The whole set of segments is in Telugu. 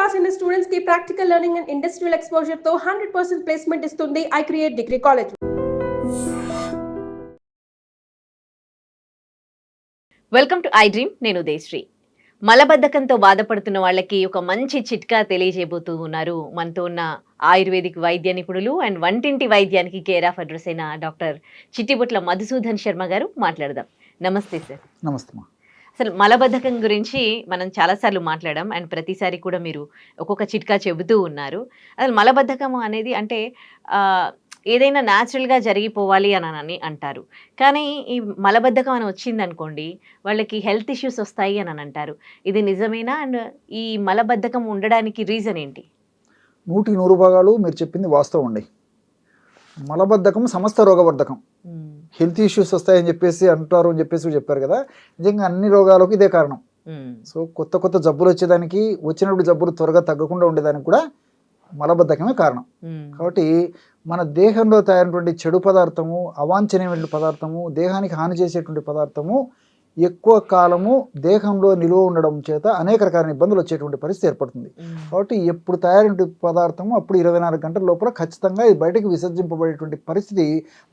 పాస్ అయిన స్టూడెంట్స్ కి practical learning and industrial exposure తో 100% ప్లేస్మెంట్ ఇస్తుంది I create degree college. Welcome to I dream. నేను ఉదయశ్రీ. మలబద్ధకంతో బాధపడుతున్న వాళ్ళకి ఒక మంచి చిట్కా తెలియజేయబోతూ ఉన్నారు మనతో ఉన్న ఆయుర్వేదిక్ వైద్య నిపుణులు అండ్ వంటింటి వైద్యానికి కేర్ ఆఫ్ అడ్రస్ అయిన డాక్టర్ చిట్టిబుట్ల మధుసూదన్ శర్మ గారు. మాట్లాడదాం. నమస్తే సార్. నమస్తే. అసలు మలబద్ధకం గురించి మనం చాలాసార్లు మాట్లాడాం అండ్ ప్రతిసారి కూడా మీరు ఒక్కొక్క చిట్కా చెబుతూ ఉన్నారు. అసలు మలబద్ధకం అనేది అంటే ఏదైనా న్యాచురల్గా జరిగిపోవాలి అని అంటారు. కానీ ఈ మలబద్ధకం అని వచ్చిందనుకోండి వాళ్ళకి హెల్త్ ఇష్యూస్ వస్తాయి అని అంటారు. ఇది నిజమేనా? అండ్ ఈ మలబద్ధకం ఉండడానికి రీజన్ ఏంటి? 100% మీరు చెప్పింది వాస్తవం అండి. మలబద్ధకం సమస్త రోగవర్ధకం. హెల్త్ ఇష్యూస్ వస్తాయని చెప్పేసి అంటారు అని చెప్పేసి చెప్పారు కదా, నిజంగా అన్ని రోగాలకు ఇదే కారణం. సో కొత్త కొత్త జబ్బులు వచ్చేదానికి, వచ్చినప్పుడు జబ్బులు త్వరగా తగ్గకుండా ఉండేదానికి కూడా మలబద్ధకమే కారణం. కాబట్టి మన దేహంలో తయారైనటువంటి చెడు పదార్థము, అవాంఛనీయమైన పదార్థము, దేహానికి హాని చేసేటువంటి పదార్థము ఎక్కువ కాలము దేహంలో నిలువ ఉండడం చేత అనేక రకాల ఇబ్బందులు వచ్చేటువంటి పరిస్థితి ఏర్పడుతుంది. కాబట్టి ఎప్పుడు తయారైన పదార్థము అప్పుడు 24 గంటల లోపల ఖచ్చితంగా ఇది బయటకు విసర్జింపబడేటువంటి పరిస్థితి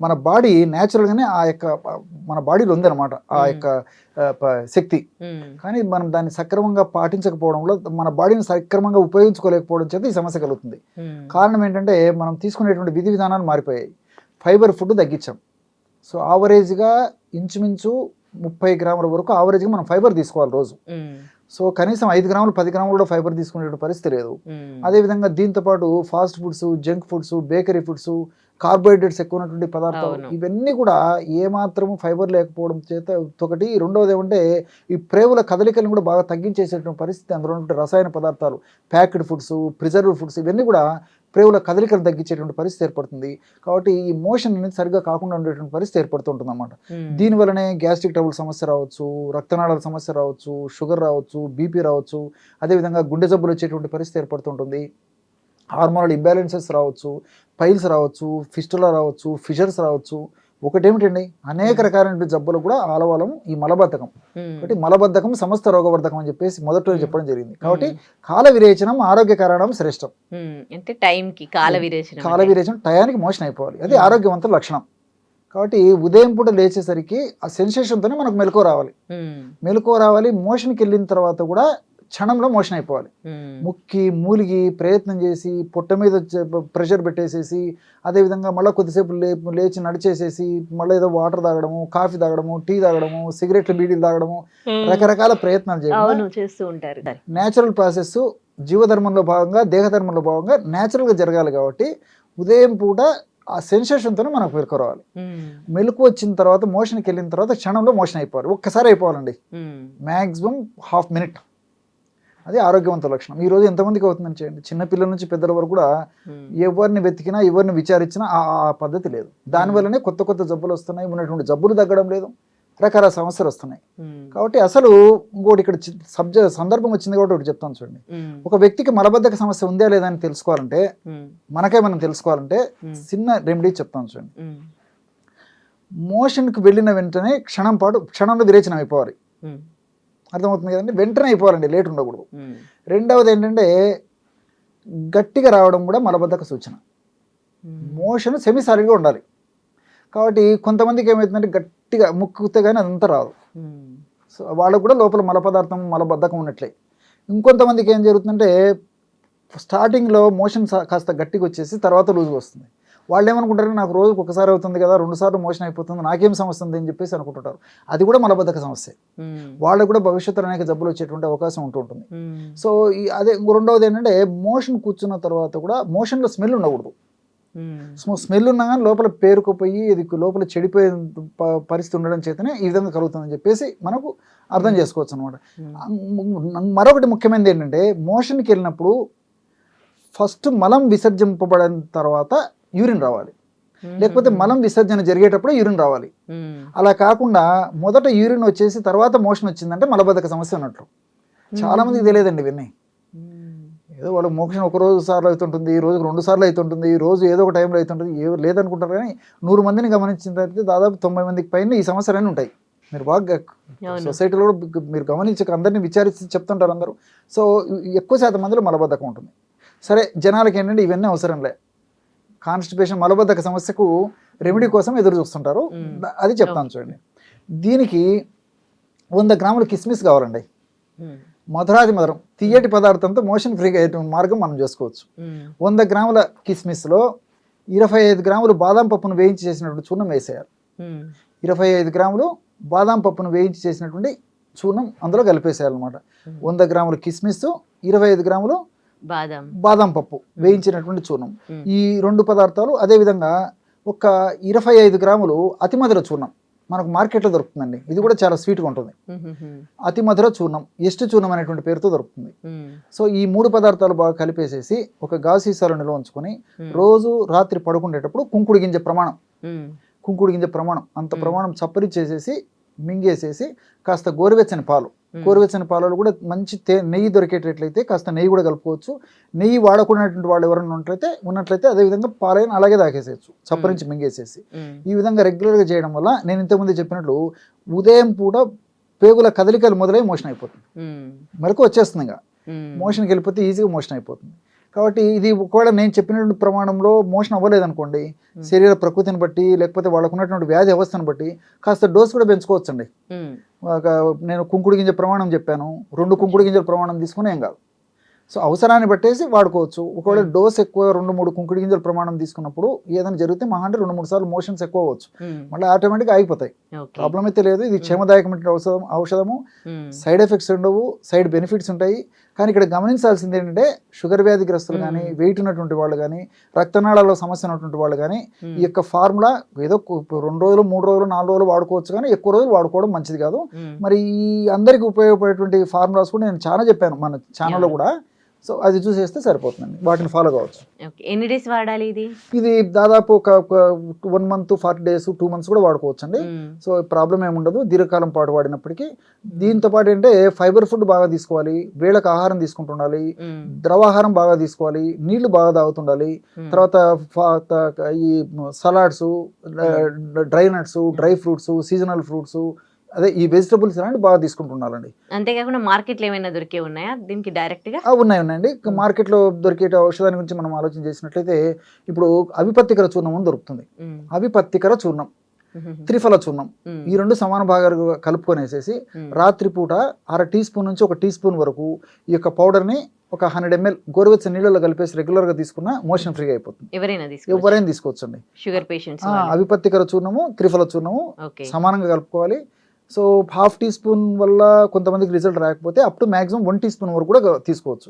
మన బాడీ న్యాచురల్గానే మన బాడీలో ఉందన్నమాట ఆ యొక్క శక్తి. కానీ మనం దాన్ని సక్రమంగా పాటించకపోవడంలో మన బాడీని సక్రమంగా ఉపయోగించుకోలేకపోవడం చేత ఈ సమస్య కలుగుతుంది. కారణం ఏంటంటే మనం తీసుకునేటువంటి విధి విధానాలు మారిపోయాయి. ఫైబర్ ఫుడ్ తగ్గించాం. సో ఆవరేజ్గా ఇంచుమించు 30 గ్రాముల వరకు ఆవరేజ్గా మనం ఫైబర్ తీసుకోవాలి రోజు. సో కనీసం 5 గ్రాములు 10 గ్రాములు కూడా ఫైబర్ తీసుకునే పరిస్థితి లేదు. అదేవిధంగా దీంతో పాటు fast foods, junk foods, bakery foods, carbohydrates ఎక్కువ ఉన్నటువంటి పదార్థాలు, ఇవన్నీ కూడా ఏమాత్రము ఫైబర్ లేకపోవడం చేత ఒకటి. రెండవది ఏమంటే ఈ ప్రేవుల కదలికలను కూడా బాగా తగ్గించేసేటువంటి పరిస్థితి. అందులో ఉన్నటువంటి రసాయన పదార్థాలు, ప్యాక్డ్ ఫుడ్స్, ప్రిజర్వ్డ్ ఫుడ్స్, ఇవన్నీ కూడా ప్రేవుల కదలికలు తగ్గించేటువంటి పరిస్థితి ఏర్పడుతుంది. కాబట్టి ఈ మోషన్ అనేది సరిగ్గా కాకుండా ఉండేటువంటి పరిస్థితి ఏర్పడుతుంటుంది అన్నమాట. దీనివల్లనే గ్యాస్ట్రిక్ ట్రబుల్ సమస్య రావచ్చు, రక్తనాళాల సమస్య రావచ్చు, షుగర్ రావచ్చు, బీపీ రావచ్చు, అదేవిధంగా గుండె జబ్బులు వచ్చేటువంటి పరిస్థితి ఏర్పడుతుంటుంది. హార్మోనల్ ఇంబ్యాలెన్సెస్ రావచ్చు, పైల్స్ రావచ్చు, ఫిస్టులా రావచ్చు, ఫిషర్స్ రావచ్చు. ఒకటేమిటండి, అనేక రకాలైన జబ్బులు కూడా ఆలవాలం ఈ మలబద్ధకం. కాబట్టి మలబద్ధకం సమస్త రోగవర్ధకం అని చెప్పేసి మొదట్లో చెప్పడం జరిగింది. కాబట్టి కాల విరేచనం ఆరోగ్య కారణం శ్రేష్టం. అంటే టైంకి కాల విరేచనం టయానికి మోషన్ అయిపోవాలి, అది ఆరోగ్యవంతుల లక్షణం. కాబట్టి ఉదయం పూట లేచేసరికి ఆ సెన్సేషన్తోనే మనకు మెలకువ రావాలి. మోషన్కి వెళ్ళిన తర్వాత కూడా క్షణంలో మోషన్ అయిపోవాలి. ముక్కి మూలిగి ప్రయత్నం చేసి పొట్ట మీద ప్రెషర్ పెట్టేసేసి, అదేవిధంగా మళ్ళీ కొద్దిసేపు లేచి నడిచేసేసి మళ్ళీ ఏదో వాటర్ తాగడము, కాఫీ తాగడము, టీ తాగడము, సిగరెట్లు, బీడీలు తాగడము, రకరకాల ప్రయత్నాలు చేస్తూ ఉంటారు. న్యాచురల్ ప్రాసెస్ జీవధర్మంలో భాగంగా, దేహధర్మంలో భాగంగా న్యాచురల్గా జరగాలి. కాబట్టి ఉదయం పూట ఆ సెన్సేషన్తోనే మనకు మెలకురావాలి. మెలకు వచ్చిన తర్వాత మోషన్కి వెళ్ళిన తర్వాత క్షణంలో మోషన్ అయిపోవాలి. ఒక్కసారి అయిపోవాలండి, మ్యాక్సిమం హాఫ్ మినిట్. అది ఆరోగ్యవంత లక్షణం. ఈ రోజు ఎంతమందికి అవుతుందని చేయండి, చిన్నపిల్లల నుంచి పెద్దల వరకు కూడా ఎవరిని వెతికినా, ఎవరిని విచారించినా ఆ పద్ధతి లేదు. దానివల్లనే కొత్త కొత్త జబ్బులు వస్తున్నాయి, ఉన్నటువంటి జబ్బులు తగ్గడం లేదు, రకరకాల సమస్యలు వస్తున్నాయి. కాబట్టి అసలు ఇంకోటి ఇక్కడ సందర్భం వచ్చింది కాబట్టి ఒకటి చెప్తాను చూడండి. ఒక వ్యక్తికి మలబద్ధక సమస్య ఉందా లేదా అని తెలుసుకోవాలంటే, మనం తెలుసుకోవాలంటే చిన్న రెమెడీ చెప్తాను చూడండి. మోషన్కి వెళ్ళిన వెంటనే క్షణంలో విరేచనం అయిపోవాలి. అర్థమవుతుంది కదండి, వెంటనే అయిపోవాలండి, లేట్ ఉండకూడదు. రెండవది ఏంటంటే గట్టిగా రావడం కూడా మలబద్ధక సూచన. మోషన్ సెమీ సాలిడ్గా ఉండాలి. కాబట్టి కొంతమందికి ఏమవుతుందంటే గట్టిగా ముక్కుతే కానీ అదంతా రాదు. సో వాళ్ళకు కూడా లోపల మలబద్ధకం ఉన్నట్లే. ఇంకొంతమందికి ఏం జరుగుతుందంటే స్టార్టింగ్లో మోషన్ కాస్త గట్టిగా వచ్చేసి తర్వాత లూజ్గా వస్తుంది. వాళ్ళు ఏమనుకుంటారు, నాకు రోజుకు ఒకసారి అవుతుంది కదా, 2 సార్లు మోషన్ అయిపోతుంది, నాకేం సమస్య ఉంది అని చెప్పేసి అనుకుంటుంటారు. అది కూడా మలబద్ధక సమస్య. వాళ్ళకు కూడా భవిష్యత్తులో అనేక జబ్బులు వచ్చేటువంటి అవకాశం ఉంటుంది. సో అదే రెండవది ఏంటంటే మోషన్ కూర్చున్న తర్వాత కూడా మోషన్లో స్మెల్ ఉండకూడదు. స్మెల్ ఉన్నా కానీ లోపల పేరుకుపోయి ఇది లోపల చెడిపోయే పరిస్థితి ఉండడం చేతనే ఈ విధంగా కలుగుతుందని చెప్పేసి మనకు అర్థం చేసుకోవచ్చు అనమాట. మరొకటి ముఖ్యమైనది ఏంటంటే మోషన్కి వెళ్ళినప్పుడు ఫస్ట్ మలం విసర్జింపబడిన తర్వాత యూరిన్ రావాలి, లేకపోతే మలం విసర్జన జరిగేటప్పుడు యూరిన్ రావాలి. అలా కాకుండా మొదట యూరిన్ వచ్చేసి తర్వాత మోషన్ వచ్చిందంటే మలబద్ధక సమస్య ఉన్నట్లు. చాలా మందికి తెలియదండి ఇవన్నీ. ఏదో వాళ్ళ మోషన్ ఒక రోజు సార్లు అవుతుంటుంది, ఈ రోజుకు 2 సార్లు అవుతుంటుంది, ఈ రోజు ఏదో ఒక టైంలో అవుతుంటుంది, లేదనుకుంటారు. కానీ 100 మందిని గమనించిన తర్వాత దాదాపు 90 మందికి పైన ఈ సమస్యలన్నీ ఉంటాయి. మీరు బాగా అవును. సొసైటీలో కూడా మీరు గమనించక అందరినీ విచారించి చెప్తుంటారు అందరూ. సో ఎక్కువ శాతం మందిలో మలబద్ధకం ఉంటుంది. సరే జనాలకి ఏంటంటే ఇవన్నీ అవసరంలే, కాన్స్టిపేషన్ మలబద్ధక సమస్యకు రెమెడీ కోసం ఎదురు చూస్తుంటారు. అది చెప్తాను చూడండి. దీనికి 100 గ్రాముల కిస్మిస్ కావాలండి. మధురాది మధురం తీయటి పదార్థంతో మోషన్ ఫ్రీగా అయ్యే మార్గం మనం చేసుకోవచ్చు. 100 గ్రాముల కిస్మిస్లో 25 గ్రాములు బాదం పప్పును వేయించి చేసినటువంటి చూర్ణం వేసేయాలి. 25 గ్రాములు బాదం పప్పును వేయించి చేసినటువంటి చూర్ణం అందులో కలిపేసేయాలన్నమాట. 100 గ్రాములు కిస్మిస్, 25 గ్రాములు బాదం పప్పు వేయించినటువంటి చూర్ణం. ఈ 2 పదార్థాలు. అదేవిధంగా ఒక 25 గ్రాములు అతి మధుర చూర్ణం మనకు మార్కెట్లో దొరుకుతుందండి. ఇది కూడా చాలా స్వీట్గా ఉంటుంది. అతి మధుర చూర్ణం, ఎస్ట్ చూర్ణం అనేటువంటి పేరుతో దొరుకుతుంది. సో ఈ 3 పదార్థాలు బాగా కలిపేసేసి ఒక గాజు సీసాలో నిల్వ ఉంచుకొని రోజు రాత్రి పడుకునేటప్పుడు కుంకుడు గింజ ప్రమాణం అంత ప్రమాణం చప్పరిచ్చేసేసి మింగేసేసి కాస్త గోరువెచ్చని పాలలో కూడా మంచి నెయ్యి దొరికేటట్లయితే కాస్త నెయ్యి కూడా కలుపుకోవచ్చు. నెయ్యి వాడకున్నటువంటి వాళ్ళు ఎవరైనా ఉన్నట్లయితే అదేవిధంగా పాలైన అలాగే తాగేసేయచ్చు, చప్పరించి మింగేసేసి. ఈ విధంగా రెగ్యులర్గా చేయడం వల్ల నేను ఇంతకుముందు చెప్పినట్లు ఉదయం పూట పేగుల కదలికలు మొదలై మోషన్ అయిపోతుంది. మెలకు వచ్చేస్తుంది, ఇంకా మోషన్కి వెళ్ళిపోతే ఈజీగా మోషన్ అయిపోతుంది. కాబట్టి ఇది ఒకవేళ నేను చెప్పినటువంటి ప్రమాణంలో మోషన్ అవ్వలేదనుకోండి, శరీర ప్రకృతిని బట్టి లేకపోతే వాళ్ళకు ఉన్నటువంటి వ్యాధి అవస్థను బట్టి కాస్త డోస్ కూడా పెంచుకోవచ్చండి. నేను కుంకుడు గింజ ప్రమాణం చెప్పాను, 2 కుంకుడు గింజల ప్రమాణం తీసుకుని ఏం కాదు. సో అవసరాన్ని బట్టేసి వాడుకోవచ్చు. ఒకవేళ డోస్ ఎక్కువ 2-3 కుంకుడు గింజల ప్రమాణం తీసుకున్నప్పుడు ఏదైనా జరిగితే మహా అంటే 2-3 సార్లు మోషన్స్ ఎక్కువ అవ్వచ్చు, మళ్ళీ ఆటోమేటిక్గా ఆగిపోతాయి. ప్రాబ్లం అయితే లేదు. ఇది క్షేమదాయకమైన ఔషధము, సైడ్ ఎఫెక్ట్స్ ఉండవు, సైడ్ బెనిఫిట్స్ ఉంటాయి. కానీ ఇక్కడ గమనించాల్సింది ఏంటంటే షుగర్ వ్యాధిగ్రస్తులు కానీ, వెయిట్ ఉన్నటువంటి వాళ్ళు కానీ, రక్తనాళాల్లో సమస్య ఉన్నటువంటి వాళ్ళు కానీ ఈ యొక్క ఫార్ములా ఏదో 2 రోజులు 3 రోజులు 4 రోజులు వాడుకోవచ్చు, కానీ ఎక్కువ రోజులు వాడుకోవడం మంచిది కాదు. మరి ఈ అందరికీ ఉపయోగపడేటువంటి ఫార్ములాస్ కూడా నేను చాలా చెప్పాను మన ఛానల్లో కూడా. సో అది చూసేస్తే సరిపోతుందండి, వాటిని ఫాలో కావచ్చు. ఎన్ని డేస్ వాడాలి ఇది దాదాపు ఒక 1 మంత్ 40 days 2 months కూడా వాడుకోవచ్చు అండి. సో ప్రాబ్లం ఏముండదు దీర్ఘకాలం పాటు వాడినప్పటికీ. దీంతో పాటు ఏంటంటే ఫైబర్ ఫుడ్ బాగా తీసుకోవాలి, వేళకు ఆహారం తీసుకుంటుండాలి, ద్రవాహారం బాగా తీసుకోవాలి, నీళ్లు బాగా తాగుతుండాలి. తర్వాత ఈ salads, dry nuts, dry fruits, seasonal fruits, అదే ఈ వెజిటబుల్స్ అలాంటి బాగా తీసుకుంటున్నారండి. అంతేకాకుండా మార్కెట్లో ఏమైనా దొరికే ఉన్నాయా దీనికి డైరెక్ట్గా? ఉన్నాయండి. మార్కెట్లో దొరికే ఔషధాన్ని గురించి మనం ఆలోచన చేసినట్లయితే ఇప్పుడు అవిపత్తికర చూర్ణం అని దొరుకుతుంది. అవిపత్తికర చూర్ణం, త్రిఫల చూర్ణం, ఈ 2 సమాన భాగాలు కలుపుకొనేసేసి రాత్రిపూట 1/2 టీ స్పూన్ నుంచి 1 టీ స్పూన్ వరకు ఈ యొక్క పౌడర్ని ఒక 100 ml గోరువెచ్చని నీళ్ళలో కలిపేసి రెగ్యులర్గా తీసుకున్న మోషన్ ఫ్రీగా అయిపోతుంది. ఎవరైనా తీసుకోవచ్చు అండి. షుగర్ పేషెంట్స్ అవిపత్తికర చూర్ణము, త్రిఫల చూర్ణము సమానంగా కలుపుకోవాలి. సో 1/2 టీ స్పూన్ వల్ల కొంతమందికి రిజల్ట్ రాకపోతే up to maximum 1 teaspoon వరకు కూడా తీసుకోవచ్చు.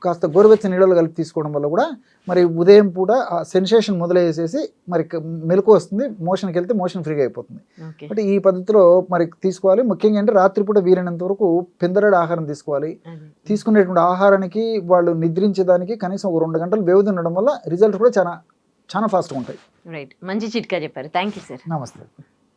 కాస్త గోరువెచ్చని నీళ్ళలో కలిపి తీసుకోవడం వల్ల కూడా మరి ఉదయం పూట ఆ సెన్సేషన్ మొదలయ్యేసేసి మరి మెలకు వస్తుంది, మోషన్కి వెళ్తే మోషన్ ఫ్రీగా అయిపోతుంది. అంటే ఈ పద్ధతిలో మరి తీసుకోవాలి. ముఖ్యంగా అంటే రాత్రిపూట వీలైనంత వరకు పెందరాడి ఆహారం తీసుకోవాలి. తీసుకునేటువంటి ఆహారానికి వాళ్ళు నిద్రించేదానికి కనీసం ఒక 2 గంటలు వ్యవధి ఉండడం వల్ల రిజల్ట్ కూడా చాలా ఫాస్ట్గా ఉంటాయి. రైట్, మంచి చిట్కా చెప్పారు. Thank you sir. నమస్తే.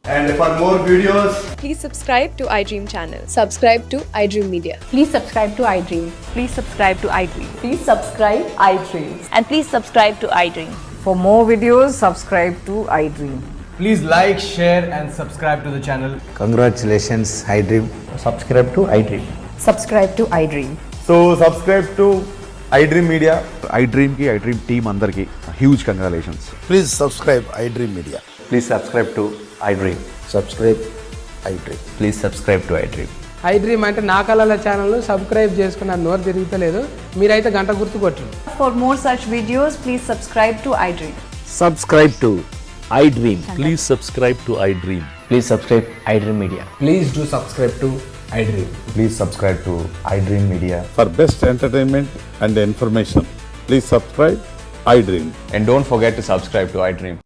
And for more videos, please subscribe to iDream channel. Subscribe to iDream Media. Please subscribe to iDream. Please subscribe to iDream. Please subscribe iDream. And please subscribe to iDream. For more videos, subscribe to iDream. please like, share and subscribe to the channel. Congratulations, iDream. Subscribe to iDream. Subscribe to iDream. So subscribe to iDream Media. iDream ki iDream team andarki huge congratulations. Please subscribe iDream Media. Please subscribe to iDream. Subscribe iDream. Please subscribe to iDream. iDream అంటే నా కళల ఛానల్ను సబ్స్క్రైబ్ చేసుకున్న నోరు తిరుగుతలేదు, మీరైతే గంట గుర్తు కొట్టండి. For more such videos, please subscribe to iDream. Subscribe to iDream. Please subscribe to iDream. Please subscribe iDream Media. Please do subscribe to iDream. Please subscribe to iDream Media. For best entertainment and information, please subscribe iDream. And don't forget to subscribe to iDream.